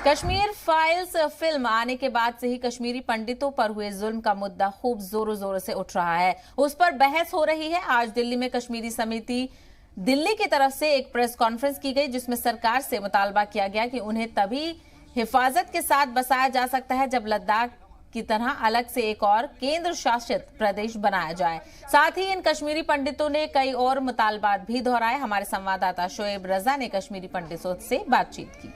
Kashmir files film आने के बाद से ही कश्मीरी पंडितों पर हुए जुल्म का मुद्दा खूब जोरों जोरों से उठ रहा है। उस पर बहस हो रही है। आज दिल्ली में कश्मीरी समिति दिल्ली की तरफ से एक प्रेस कॉन्फ्रेंस की गई, जिसमें सरकार से मुतालबा किया गया कि उन्हें तभी हिफाजत के साथ बसाया जा सकता है जब लद्दाख की तरह अलग से एक और केंद्र शासित प्रदेश बनाया जाए। साथ ही इन कश्मीरी पंडितों ने कई और मुतालबात भी दोहराए। हमारे संवाददाता शोएब रजा ने कश्मीरी पंडितों से बातचीत की।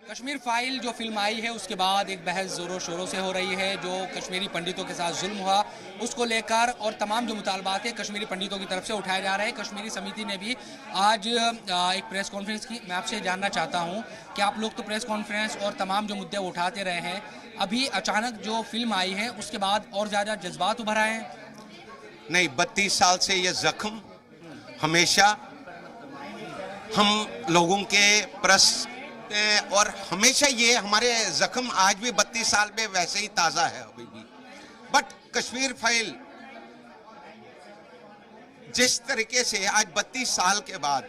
कश्मीर फाइल जो फिल्म आई है उसके बाद एक बहस जोरों शोरों से हो रही है। जो कश्मीरी पंडितों के साथ जुल्म हुआ उसको लेकर और तमाम जो मुतालबात है कश्मीरी पंडितों की तरफ से उठाए जा रहे हैं। कश्मीरी समिति ने भी आज एक प्रेस कॉन्फ्रेंस की। मैं आपसे जानना चाहता हूं कि आप लोग तो प्रेस कॉन्फ्रेंस और तमाम जो मुद्दे उठाते रहे हैं, अभी अचानक जो फिल्म आई है उसके बाद और ज़्यादा जज्बात उभर आए हैं? नहीं, 32 साल से ये जख्म हमेशा हम लोगों के प्रेस और हमेशा ये हमारे जख्म आज भी 32 साल में वैसे ही ताज़ा है अभी भी। बट कश्मीर फाइल जिस तरीके से आज 32 साल के बाद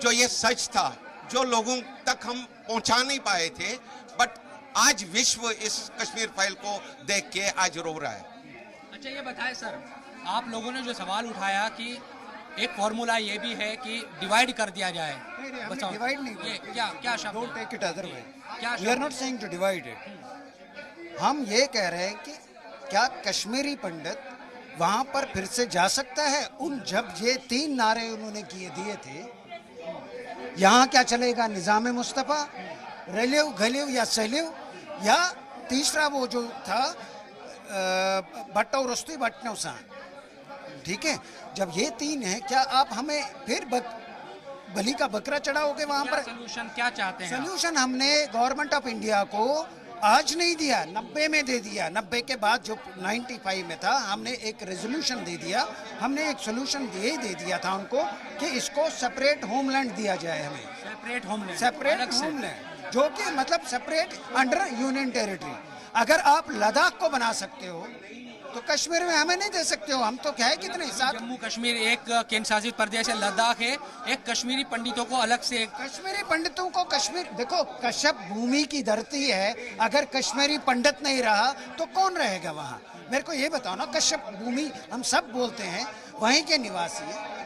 जो ये सच था, जो लोगों तक हम पहुंचा नहीं पाए थे, बट आज विश्व इस कश्मीर फाइल को देख के आज रो रहा है। अच्छा, ये बताएं सर, आप लोगों ने जो सवाल उठाया कि एक फॉर्मूला ये भी है कि डिवाइड कर दिया जाए। नहीं, डिवाइड नहीं, क्या शब्द? Don't take it other way. क्या we are not saying to divide it. हम ये कह रहे हैं कि क्या कश्मीरी पंडित वहां पर फिर से जा सकता है? जब ये 3 नारे उन्होंने दिए थे, यहाँ क्या चलेगा, निज़ाम मुस्तफ़ा, रलिव घलिव या सलिव, या तीसरा वो जो था भट्टो रस्तुई भट्टनौसा। ठीक है, जब ये 3 है, क्या आप हमें फिर बलि का बकरा चढ़ाओगे वहां पर? सोल्यूशन क्या चाहते हैं? सोल्यूशन हमने गवर्नमेंट ऑफ इंडिया को आज नहीं दिया, 90 में दे दिया। 90 के बाद जो 95 में था, हमने एक रेजोल्यूशन दे दिया। हमने एक सोल्यूशन दे दिया था उनको कि इसको सेपरेट होमलैंड दिया जाए। हमें सेपरेट होमलैंड, जो कि मतलब सेपरेट अंडर यूनियन टेरिटरी। अगर आप लद्दाख को बना सकते हो तो कश्मीर में हमें नहीं दे सकते हो। हम तो क्या है कितने साथ, जम्मू कश्मीर एक केंद्र शासित प्रदेश है, लद्दाख है, एक कश्मीरी पंडितों को अलग से कश्मीरी पंडितों को कश्मीर, देखो कश्यप भूमि की धरती है। अगर कश्मीरी पंडित नहीं रहा तो कौन रहेगा वहाँ? मेरे को ये बताओ ना, कश्यप भूमि हम सब बोलते हैं, वहीं के निवासी है।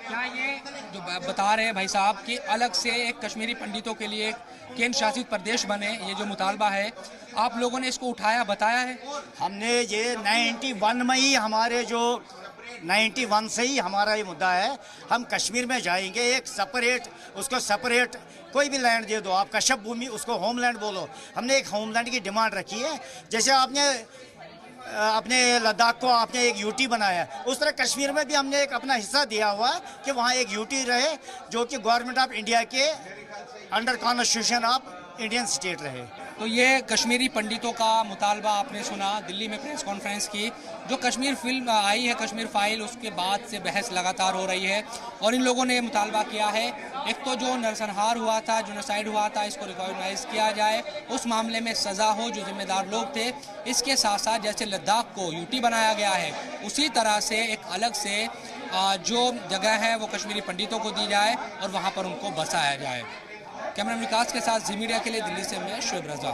क्या ये जो बता रहे हैं भाई साहब कि अलग से एक कश्मीरी पंडितों के लिए केंद्र शासित प्रदेश बने, ये जो मुतालबा है, आप लोगों ने इसको उठाया, बताया है? हमने ये 91 में ही, हमारे जो 91 से ही हमारा ये मुद्दा है। हम कश्मीर में जाएंगे, एक सेपरेट, उसको सेपरेट कोई भी लैंड दे दो, आप कश्यप भूमि उसको होमलैंड बोलो। हमने एक होमलैंड की डिमांड रखी है। जैसे आपने अपने लद्दाख को आपने एक यूटी बनाया, उस तरह कश्मीर में भी हमने एक अपना हिस्सा दिया हुआ है कि वहाँ एक यूटी रहे जो कि गवर्नमेंट ऑफ इंडिया के under constitution of Indian state रहे। तो ये कश्मीरी पंडितों का मुतालबा आपने सुना दिल्ली में प्रेस कॉन्फ्रेंस की। जो कश्मीर फिल्म आई है, कश्मीर फाइल, उसके बाद से बहस लगातार हो रही है और इन लोगों ने मुतालबा किया है, एक तो जो नरसंहार हुआ था, जोनोसाइड हुआ था, इसको रिकॉग्नाइज किया जाए, उस मामले में सज़ा हो जो जिम्मेदार लोग थे। इसके साथ साथ जैसे लद्दाख को यूटी बनाया गया है, उसी तरह से एक अलग से जो जगह है वो कश्मीरी पंडितों को दी जाए और वहाँ पर उनको बसाया जाए। कैमरा विकास के साथ जी मीडिया के लिए दिल्ली से मैं शोएब रजा।